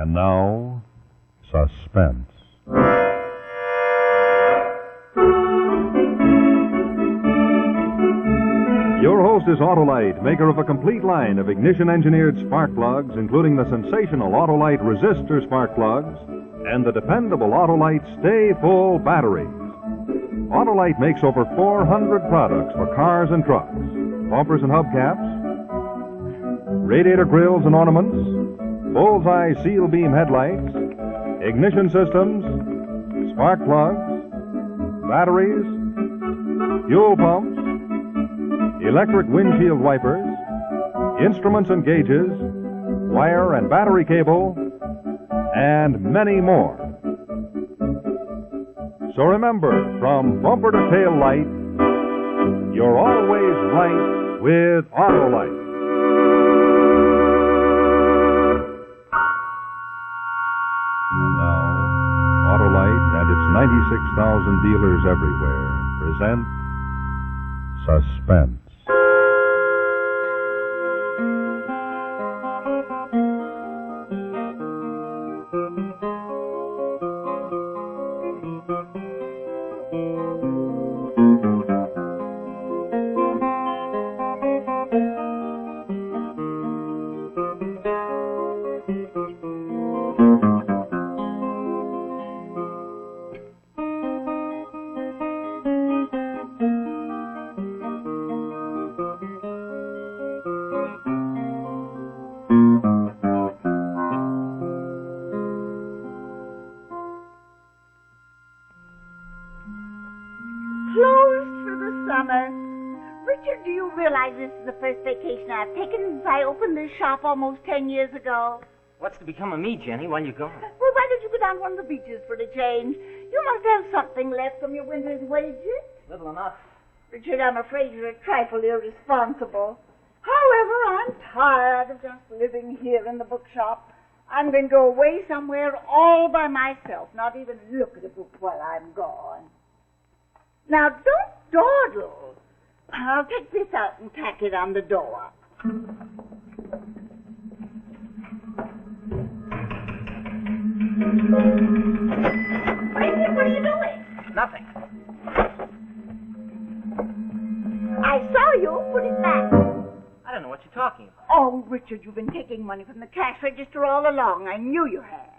And now, Suspense. Your host is Autolite, maker of a complete line of ignition-engineered spark plugs, including the sensational Autolite resistor spark plugs and the dependable Autolite Stay Full batteries. Autolite makes over 400 products for cars and trucks, bumpers and hubcaps, radiator grills and ornaments, bullseye seal beam headlights, ignition systems, spark plugs, batteries, fuel pumps, electric windshield wipers, instruments and gauges, wire and battery cable, and many more. So remember, from bumper to tail light, you're always right with Autolite. And now, Autolite and its 96,000 dealers everywhere present Suspense. Richard, do you realize this is the first vacation I've taken since I opened this shop almost 10 years ago? What's to become of me, Jenny, while you're gone? Well, why don't you go down to one of the beaches for a change? You must have something left from your winter's wages. Little enough. Richard, I'm afraid you're a trifle irresponsible. However, I'm tired of just living here in the bookshop. I'm going to go away somewhere all by myself, not even look at a book while I'm gone. Now, don't dawdle. I'll take this out and tack it on the door. Richard, what are you doing? Nothing. I saw you. Put it back. I don't know what you're talking about. Oh, Richard, you've been taking money from the cash register all along. I knew you had.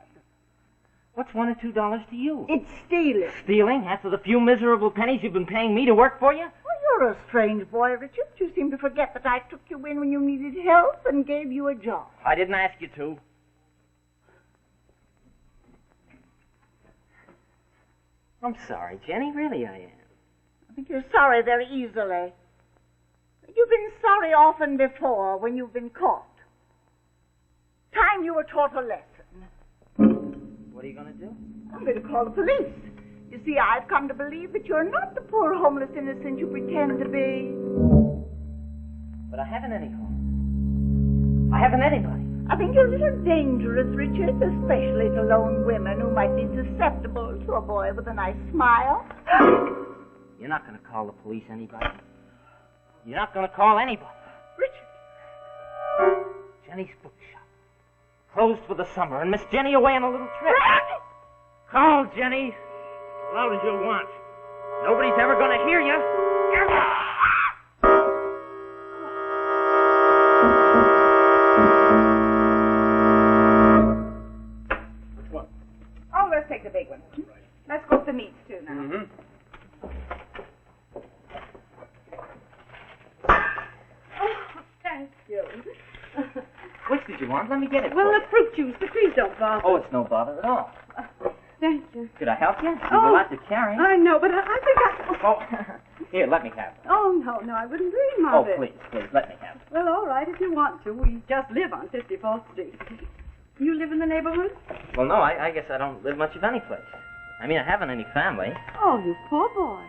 What's $1 or $2 to you? It's stealing. Stealing? After the few miserable pennies you've been paying me to work for you? Well, you're a strange boy, Richard. You seem to forget that I took you in when you needed help and gave you a job. I didn't ask you to. I'm sorry, Jenny. Really, I am. I think you're sorry very easily. You've been sorry often before when you've been caught. Time you were taught a lesson. What are you going to do? I'm going to call the police. You see, I've come to believe that you're not the poor homeless innocent you pretend to be. But I haven't any home. I haven't anybody. I think you're a little dangerous, Richard, especially to lone women who might be susceptible to a boy with a nice smile. You're not going to call the police, anybody? You're not going to call anybody? Richard! Jenny's bookshop. Closed for the summer, and Miss Jenny away on a little trip. Call, Jenny. As loud as you want. Nobody's ever going to hear you. Which one? Oh, let's take the big one. Let's go to the meats, too, now. Mm-hmm. Thank you. Which did you want? Let me get it. Well, the fruit juice, but please don't bother. Oh, it's no bother at all. Thank you. Could I help you? You've Oh. a lot to carry. I know, but I think I... Oh, here, let me have it. Oh, no, I wouldn't dream Oh, of it. please, let me have it. Well, all right, if you want to. We just live on 54th Street. You live in the neighborhood? Well, no, I guess I don't live much of any place. I mean, I haven't any family. Oh, you poor boy.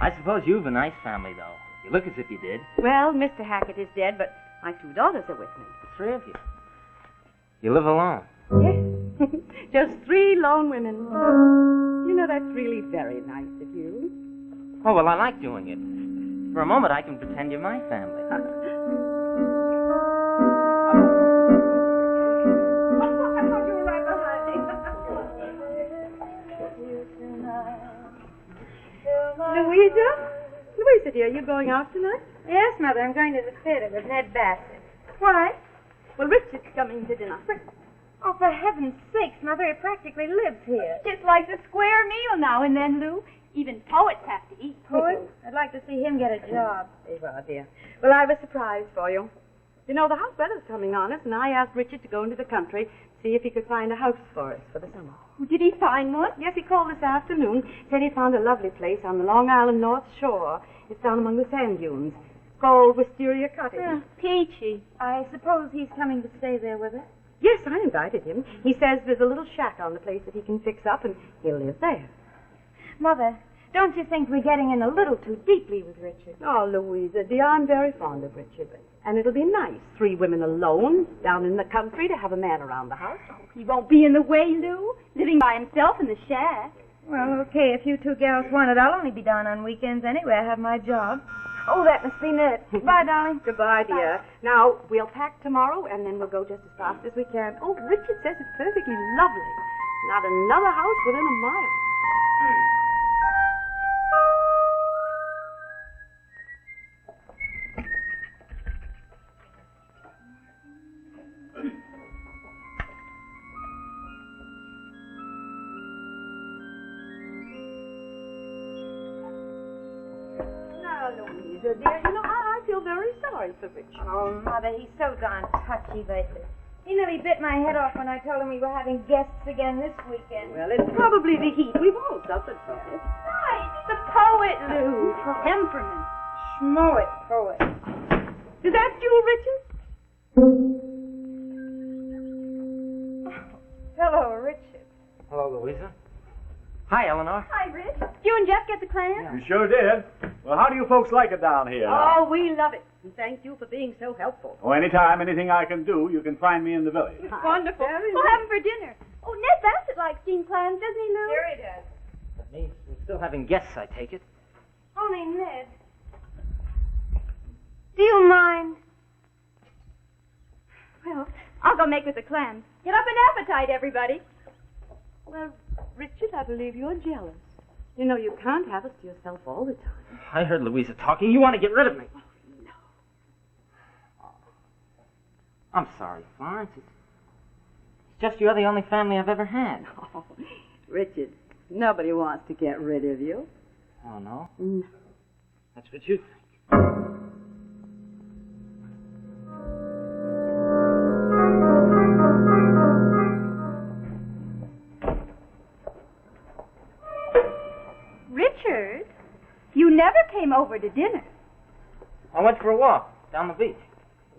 I suppose you've a nice family, though. You look as if you did. Well, Mr. Hackett is dead, but my 2 daughters are with me. 3 of you. You live alone. Yes. Just 3 lone women. You know, that's really very nice of you. Oh, well, I like doing it. For a moment, I can pretend you're my family. I thought you were Louisa? Louisa, dear, you going out tonight? Yes, Mother, I'm going to the theater with Ned Bassett. Why? Well, Richard's coming to dinner. Oh, for heaven's sakes, Mother, he practically lives here. Just like a square meal now and then, Lou. Even poets have to eat. Poet? I'd like to see him get a job. There you are, dear. Well, I have a surprise for you. You know, the house weather's coming on us, and I asked Richard to go into the country, see if he could find a house for us for the summer. Did he find one? Yes, he called this afternoon, said he found a lovely place on the Long Island North Shore. It's down among the sand dunes. It's called Wisteria Cottage. Peachy. I suppose he's coming to stay there with us? Yes, I invited him. He says there's a little shack on the place that he can fix up, and he'll live there. Mother, don't you think we're getting in a little too deeply with Richard? Oh, Louisa, dear, I'm very fond of Richard. And it'll be nice, 3 women alone, down in the country, to have a man around the house. He won't be in the way, Lou. Living by himself in the shack. Well, okay, if you 2 gals want it, I'll only be down on weekends anyway. I have my job. Oh, that must be Ned. Bye, darling. Goodbye, dear. Now, we'll pack tomorrow, and then we'll go just as fast as we can. Oh, Richard says it's perfectly lovely. Not another house within a mile. Louisa, dear, you know, I feel very sorry for Richard. Oh, Mother, he's so darn touchy lately. He nearly bit my head off when I told him we were having guests again this weekend. Well, it's probably the heat. We've all suffered from it. Right. The poet, Lou. Temperament. Schmoet poet. Is that you, Richard? Hello, Richard. Hello, Louisa. Hi, Eleanor. Hi, Rich. You and Jeff get the clams? You sure did. Well, how do you folks like it down here? Oh, we love it. And thank you for being so helpful. Oh, anytime, anything I can do, you can find me in the village. Wonderful. We'll have them for dinner. Oh, Ned Bassett likes steamed clams, doesn't he, Lou? Here he does. That means we're still having guests, I take it. Only Ned. Do you mind? Well, I'll go make with the clams. Get up an appetite, everybody. Well, Richard, I believe you're jealous. You know, you can't have us to yourself all the time. I heard Louisa talking. You want to get rid of me. Oh, no. I'm sorry, Florence. It's just you're the only family I've ever had. Oh, Richard, nobody wants to get rid of you. Oh, no? No. That's what you think. Richard, you never came over to dinner. I went for a walk down the beach.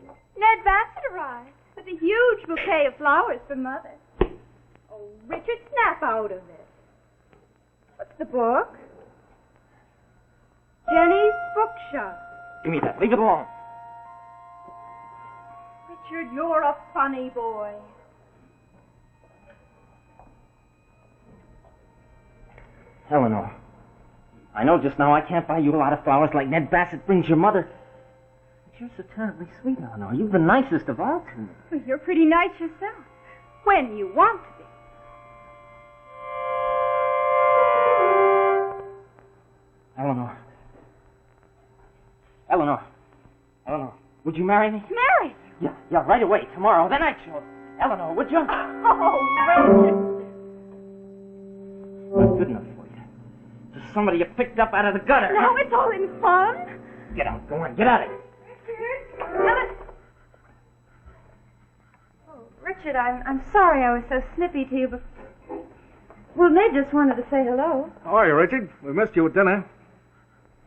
Ned Bassett arrived with a huge bouquet of flowers for Mother. Oh, Richard, snap out of it. What's the book? Jenny's Bookshop. Give me that. Leave it alone. Richard, you're a funny boy. Eleanor, I know just now I can't buy you a lot of flowers like Ned Bassett brings your mother. But you're so terribly sweet, Eleanor. You're the nicest of all to me. Well, you're pretty nice yourself. When you want to be. Eleanor. Eleanor. Eleanor, would you marry me? Marry? Yeah, right away, tomorrow. Then I shall. Eleanor, would you? Oh, Richard. Not good enough for you. Just somebody you picked up out of the gutter. Now it's all in fun. Get out, go on, get out of here. Oh, Richard, I'm sorry I was so snippy to you, but... Well, Ned just wanted to say hello. How are you, Richard? We missed you at dinner.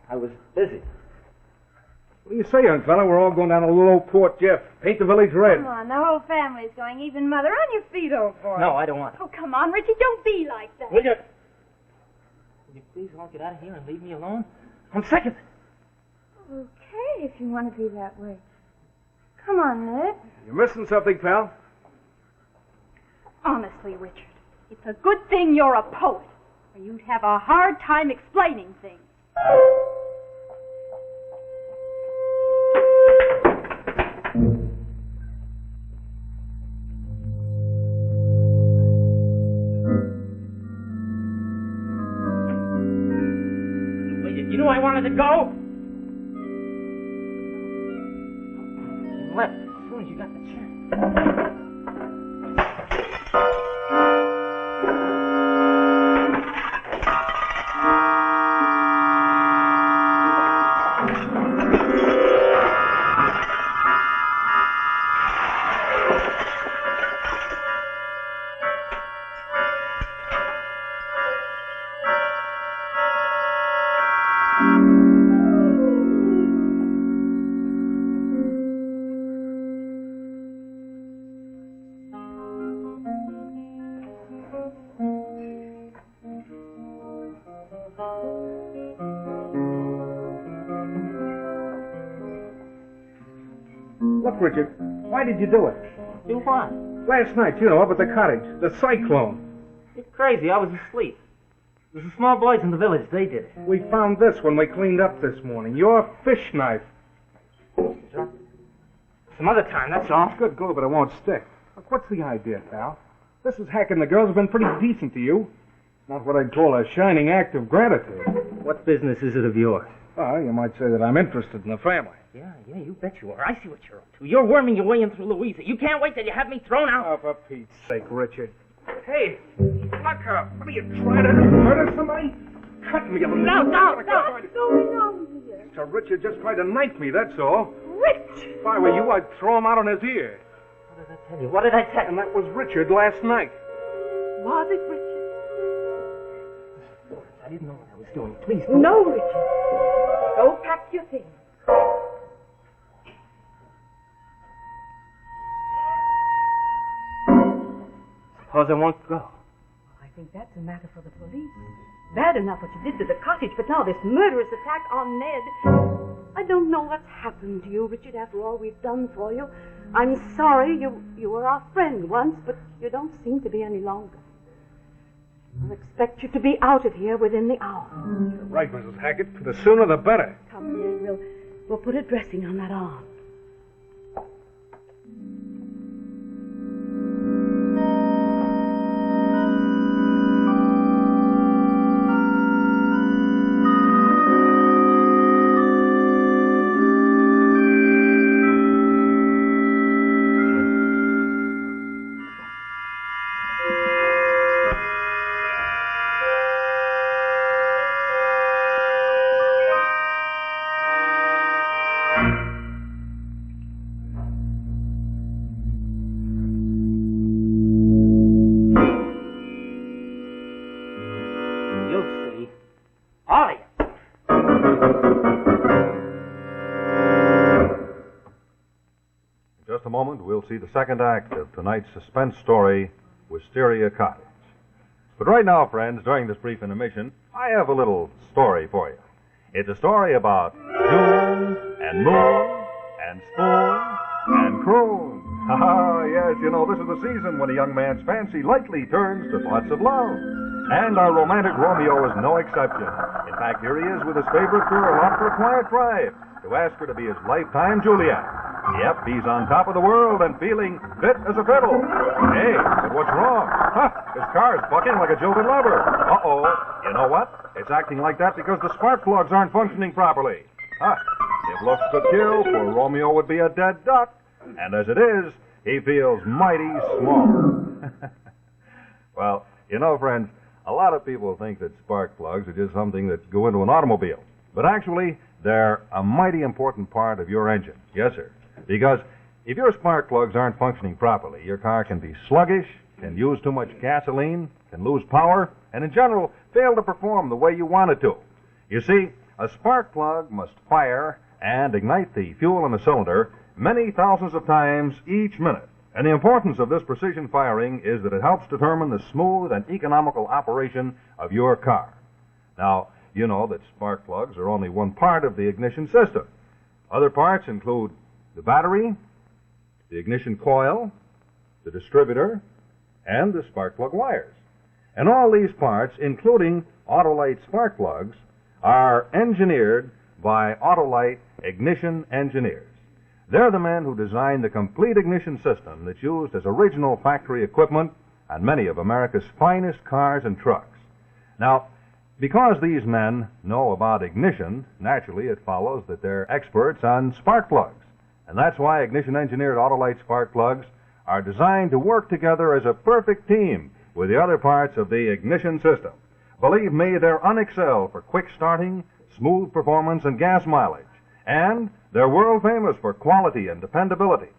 I was busy. What do you say, young fella? We're all going down to little old Port Jeff. Paint the village red. Come on, the whole family's going. Even Mother. On your feet, old boy. No, I don't want to. Oh, come on, Richard, don't be like that. Will you please all get out of here and leave me alone? I'm sick of it. Okay, if you want to be that way. Come on, Ned. You're missing something, pal. Honestly, Richard, it's a good thing you're a poet, or you'd have a hard time explaining things. You know I and left as soon as you got the chance. Look, Richard, why did you do it? Do what? Last night, up at the cottage, the cyclone. You're crazy. I was asleep. There's the small boys in the village. They did it. We found this when we cleaned up this morning. Your fish knife. Some other time, that's all. Good glue, but it won't stick. Look, what's the idea, pal? This is hacking the girls have been pretty decent to you. Not what I'd call a shining act of gratitude. What business is it of yours? Well, you might say that I'm interested in the family. Yeah, you bet you are. I see what you're up to. You're worming your way in through Louisa. You can't wait till you have me thrown out. Oh, for Pete's sake, Richard. Hey, look up. What are you trying to do? Murder somebody? Cut me a little. No. What's going on here? So Richard just tried to knife me, that's all. Rich! If I were you, I'd throw him out on his ear. What did I tell you? What did I tell you? And that was Richard last night. Was it Richard? I didn't know what I was doing. Please. No, Richard. Go pack your things. Suppose I won't go. I think that's a matter for the police. Bad enough what you did to the cottage, but now this murderous attack on Ned. I don't know what's happened to you, Richard, after all we've done for you. I'm sorry you were our friend once, but you don't seem to be any longer. I'll expect you to be out of here within the hour. You're right, Mrs. Hackett. The sooner the better. Come here, we'll put a dressing on that arm. We'll see the second act of tonight's suspense story, Wisteria Cottage. But right now, friends, during this brief intermission, I have a little story for you. It's a story about June and Moon and Spoon and Croon. Ah, yes, this is the season when a young man's fancy lightly turns to thoughts of love. And our romantic Romeo is no exception. In fact, here he is with his favorite girl out for a quiet drive to ask her to be his lifetime Juliet. Yep, he's on top of the world and feeling fit as a fiddle. Hey, but what's wrong? His car's bucking like a jilted lover. Uh-oh. You know what? It's acting like that because the spark plugs aren't functioning properly. If looks could kill, poor Romeo would be a dead duck. And as it is, he feels mighty small. Well, friends, a lot of people think that spark plugs are just something that go into an automobile. But actually, they're a mighty important part of your engine. Yes, sir. Because if your spark plugs aren't functioning properly, your car can be sluggish, can use too much gasoline, can lose power, and in general, fail to perform the way you want it to. You see, a spark plug must fire and ignite the fuel in the cylinder many thousands of times each minute. And the importance of this precision firing is that it helps determine the smooth and economical operation of your car. Now, you know that spark plugs are only one part of the ignition system. Other parts include the battery, the ignition coil, the distributor, and the spark plug wires. And all these parts, including Autolite spark plugs, are engineered by Autolite ignition engineers. They're the men who designed the complete ignition system that's used as original factory equipment on many of America's finest cars and trucks. Now, because these men know about ignition, naturally it follows that they're experts on spark plugs. And that's why ignition-engineered Autolite spark plugs are designed to work together as a perfect team with the other parts of the ignition system. Believe me, they're unexcelled for quick starting, smooth performance, and gas mileage. And they're world famous for quality and dependability.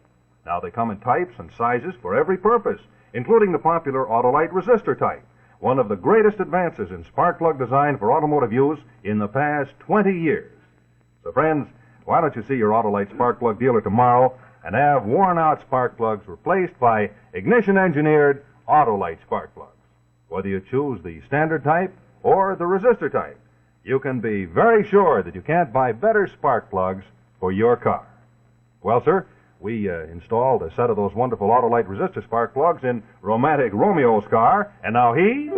Now, they come in types and sizes for every purpose, including the popular Autolite resistor type, one of the greatest advances in spark plug design for automotive use in the past 20 years. So, friends, why don't you see your Autolite spark plug dealer tomorrow and have worn-out spark plugs replaced by ignition-engineered Autolite spark plugs? Whether you choose the standard type or the resistor type, you can be very sure that you can't buy better spark plugs for your car. Well, sir, we installed a set of those wonderful Autolite resistor spark plugs in romantic Romeo's car, and now he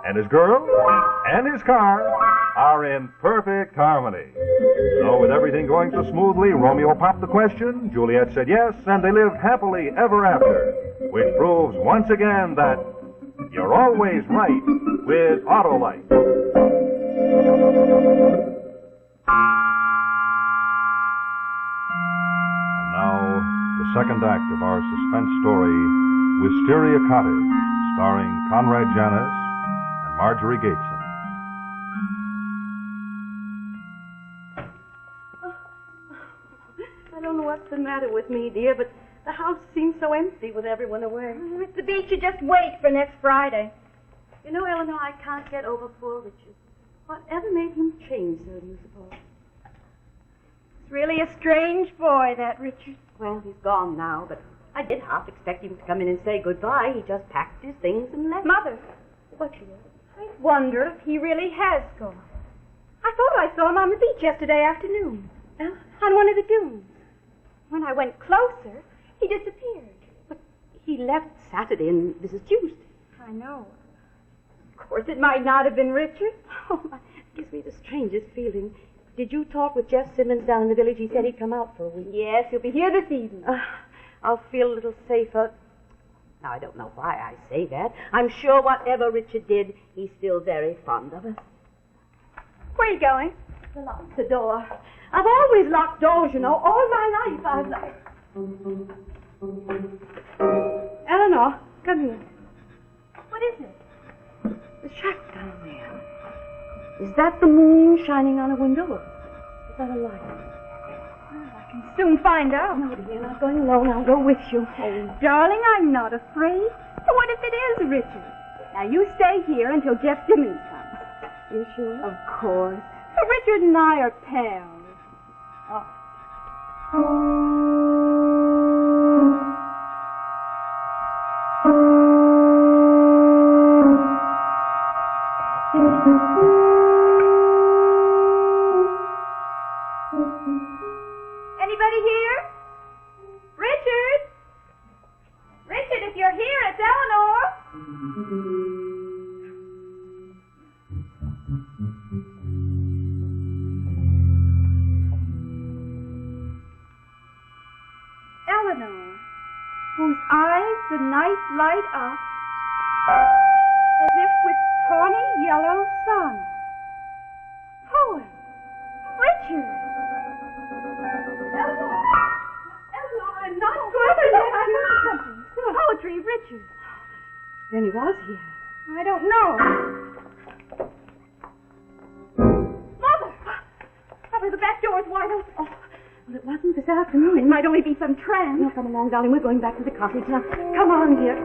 and his girl and his car are in perfect harmony. So with everything going so smoothly, Romeo popped the question, Juliet said yes, and they lived happily ever after, which proves once again that you're always right with Autolite. And now, the second act of our suspense story, Wisteria Cottage, starring Conrad Janis and Marjorie Gateson. I don't know what's the matter with me, dear, but the house seems so empty with everyone away. Mr. Beach should just wait for next Friday. You know, Eleanor, I can't get over poor Richard. Whatever made him change so, do you suppose? It's really a strange boy, that Richard. Well, he's gone now, but I did half expect him to come in and say goodbye. He just packed his things and left. Mother, What, dear? I wonder if he really has gone. I thought I saw him on the beach yesterday afternoon. On one of the dunes. When I went closer, he disappeared. But he left Saturday and this is Tuesday. I know. Of course, it might not have been Richard. Oh, it gives me the strangest feeling. Did you talk with Jeff Simmons down in the village? He said he'd come out for a week. Yes, he'll be here this evening. I'll feel a little safer. Now, I don't know why I say that. I'm sure whatever Richard did, he's still very fond of us. Where are you going? To lock the door. I've always locked doors, you know. All my life I've locked. Eleanor, come here. What is it? The shack down there. Is that the moon shining on a window? Or is that a light? Well, I can soon find out. No, dear, you're not going alone. I'll go with you. Oh, darling, I'm not afraid. What if it is Richard? Now, you stay here until Jeff Simmons comes. You sure? Of course. Richard and I are pals. Anybody here? Richard? Richard, if you're here, it's Eleanor. Eleanor, whose eyes the night light up, as if with tawny yellow sun. Poet, Richard. Eleanor, I'm not going to let you something. Poetry, Richard. Then he was here. I don't know. Mother, the back door is wide open. Well, it wasn't this afternoon. It might only be some tramp. Now, come along, darling. We're going back to the cottage. Now, come on, dear.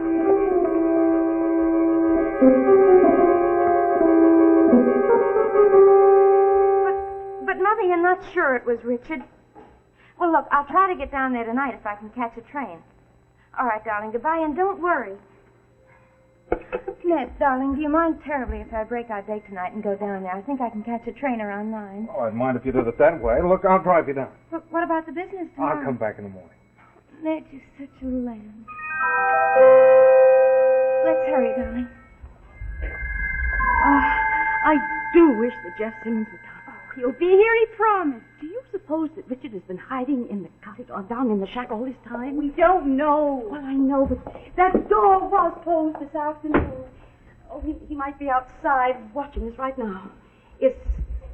But, Mother, you're not sure it was Richard? Well, look, I'll try to get down there tonight if I can catch a train. All right, darling, goodbye, and don't worry. Ned, darling, do you mind terribly if I break our date tonight and go down there? I think I can catch a train around 9. Oh, I'd mind if you did it that way. Look, I'll drive you down. But what about the business tomorrow? I'll come back in the morning. Ned, you're such a lamb. Let's hurry, darling. I do wish that Jeff Simmons would come. He'll be here, he promised. Do you suppose that Richard has been hiding in the cottage or down in the shack all this time? We don't know. Well, I know, but that door was closed this afternoon. Oh, he might be outside watching us right now. Is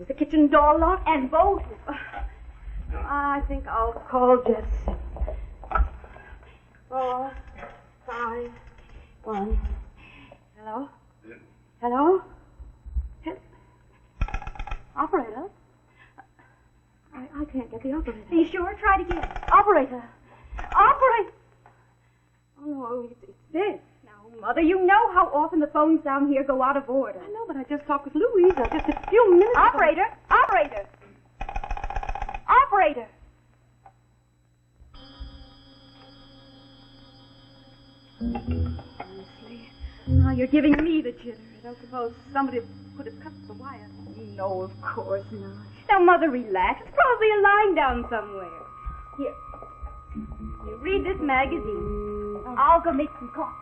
the kitchen door locked? And both. I I think I'll call Jess. 4, 5, 1. Hello? Hello? Operator? I can't get the operator. Are you sure? Try it again. Operator! Operator! Oh, no, it's dead. Now, Mother, you know how often the phones down here go out of order. I know, but I just talked with Louisa just a few minutes ago. Operator! Operator! Operator! Honestly, now you're giving me the jitter. I don't suppose somebody could have cut the wire. No, of course not. Now, Mother, relax. It's probably a line down somewhere. Here. You read this magazine. I'll go make some coffee.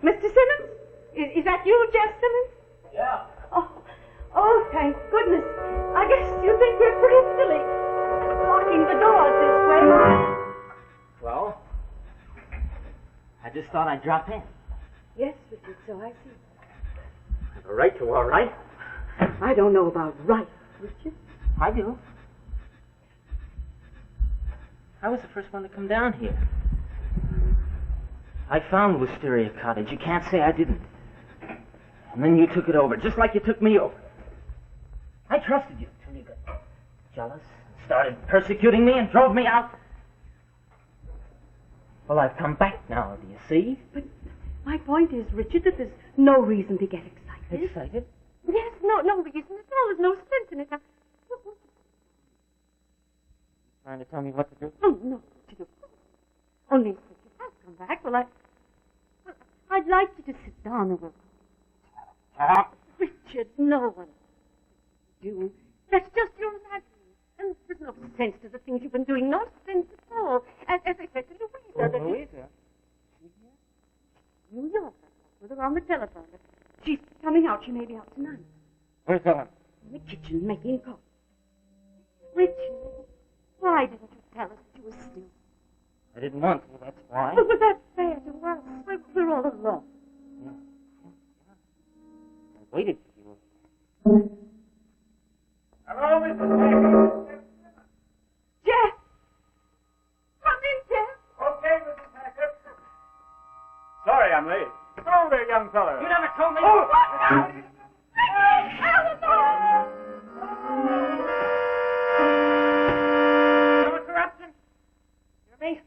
Mr. Simmons? Is that you, Jeff Simmons? Yeah. Oh, thank goodness. I guess you think we're pretty silly. Locking the doors this way. Well, I just thought I'd drop in. Yes, Richard, so I see. I have a right to, all right? I don't know about right, Richard. I do. I was the first one to come down here. I found Wisteria Cottage. You can't say I didn't. And then you took it over, just like you took me over. I trusted you until you got jealous and started persecuting me and drove me out. Well, I've come back now, do you see? But my point is, Richard, that there's no reason to get excited. Excited? Yes, no reason at all. There's no sense in it. Now, Trying to tell me what to do? oh, no, Richard, of course. Only if Richard has come back, I'd like you to sit down and Richard, no one do. That's just your imagination. And there's no sense to the things you've been doing. No sense at all. As I said to Louisa. Louisa? New York. I talked with her on the telephone. She's coming out. She may be out tonight. Where's Ellen? In the kitchen making coffee. Richard, why didn't you tell us that you were still? I didn't want to, that's why. But that's fair to us. We're all alone. Yeah. I waited for you. Hello, Mr. Packer. Jeff! Come in, Jeff! Okay, Mr. Packer. Sorry I'm late. Hello there, young fella. You never told me. Oh! No interruption. Hear me?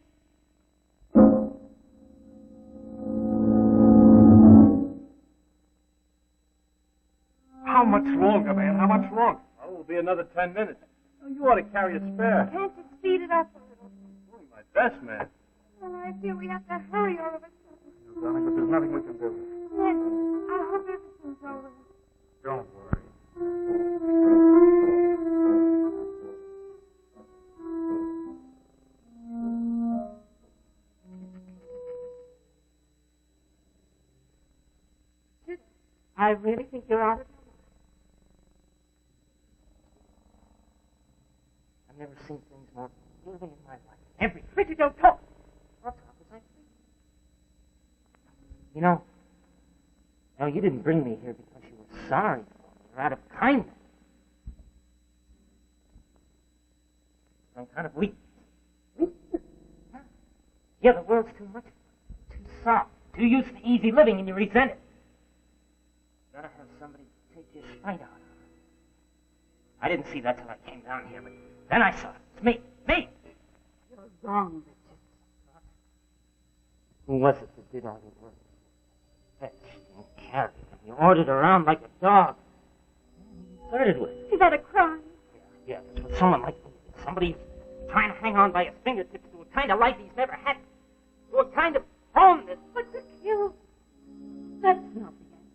How much longer, man? How much longer? Oh, it'll be another 10 minutes. Oh, you ought to carry a spare. Can't you speed it up a little? Doing my best, man. Well, I feel we have to hurry all of a sudden. Darling, but there's nothing we can do. Yes, I hope everything's all right. Don't worry. I really think you're out of your mind. I've never seen things more beautiful in my life. Every Richard, don't talk. What's up? Was I free? No, you didn't bring me here because you were sorry for me or out of kindness. Some kind of weakness. Yeah, the world's too much, too soft, too used to easy living, and you resent it. You gotta have somebody take your spite out of it. I didn't see that till I came down here, but then I saw it. It's me. You're wrong, Richard. Who was it that did all the work? Fetched and carried, and you ordered around like a dog. You flirted with. Is that a crime? Yeah, that's what someone like me did. Somebody trying to hang on by his fingertips to a kind of life he's never had. To a kind of home that... But to kill, that's not the end.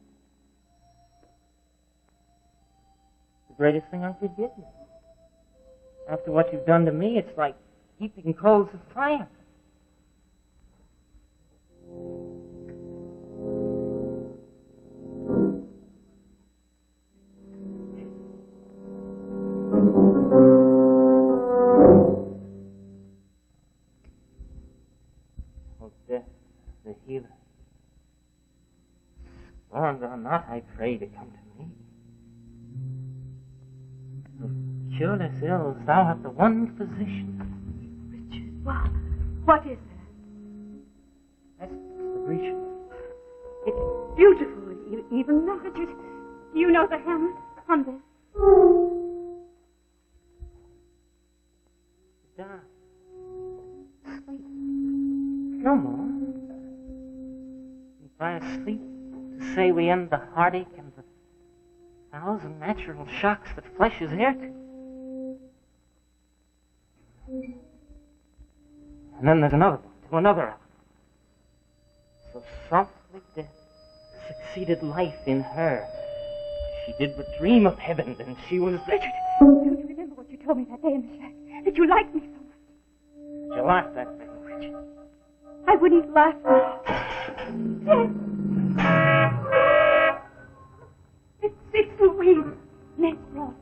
The greatest thing I could give you. After what you've done to me, it's like heaping coals of fire. Warned or not, I pray to come to me. Of cureless ills, thou art the one physician. Richard, what is that? That's the breach. It's beautiful, even now. Richard, you know the hamlet on this. Die. Sleep. No more. If by sleep to say we end the heartache and the thousand natural shocks that flesh is heir to. And then there's another one, to another hour. So softly death succeeded life in her. She did but dream of heaven, and she was... Richard, don't you remember what you told me that day in the shack? That you liked me so much. She laughed that day, Richard. I wouldn't laugh now. It's Louise. Ned's wrong.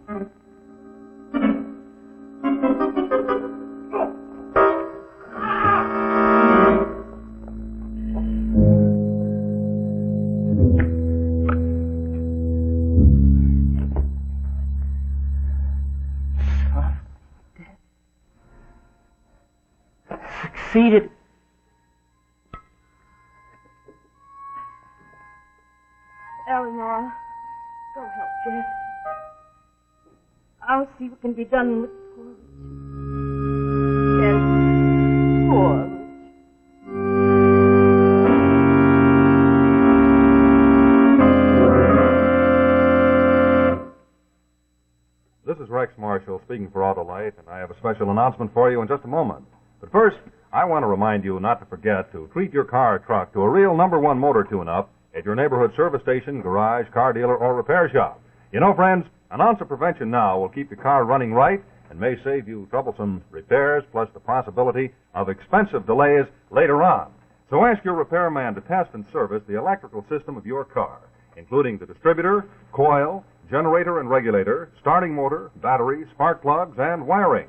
Succeeded. Eleanor, go help Jeff. I'll see what can be done with poor Richard. Yes, poor Richard. This is Rex Marshall speaking for Autolite, and I have a special announcement for you in just a moment. But first, I want to remind you not to forget to treat your car or truck to a real #1 motor tune-up at your neighborhood service station, garage, car dealer, or repair shop. You know, friends, an ounce of prevention now will keep your car running right and may save you troublesome repairs, plus the possibility of expensive delays later on. So ask your repairman to test and service the electrical system of your car, including the distributor, coil, generator and regulator, starting motor, battery, spark plugs, and wiring.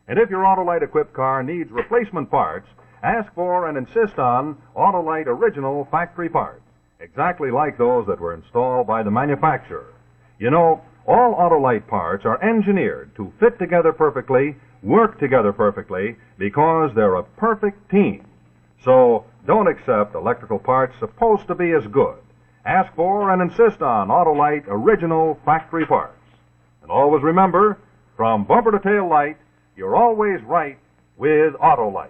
And if your Autolite-equipped car needs replacement parts, ask for and insist on Autolite original factory parts, exactly like those that were installed by the manufacturer. You know, all Autolite parts are engineered to fit together perfectly, work together perfectly, because they're a perfect team. So don't accept electrical parts supposed to be as good. Ask for and insist on Autolite original factory parts. And always remember, from bumper to tail light, you're always right with Autolite.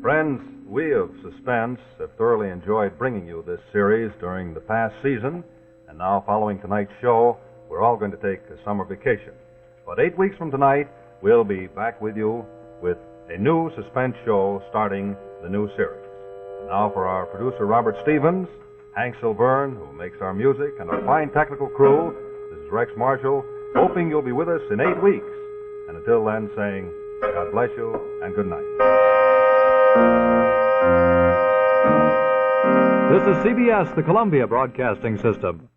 Friends, we of Suspense have thoroughly enjoyed bringing you this series during the past season, and now following tonight's show, we're all going to take a summer vacation. But 8 weeks from tonight, we'll be back with you with a new Suspense show starting the new series. And now for our producer, Robert Stevens, Hank Silverne, who makes our music, and our fine technical crew, this is Rex Marshall, hoping you'll be with us in 8 weeks. And until then, saying, God bless you and good night. This is CBS, the Columbia Broadcasting System.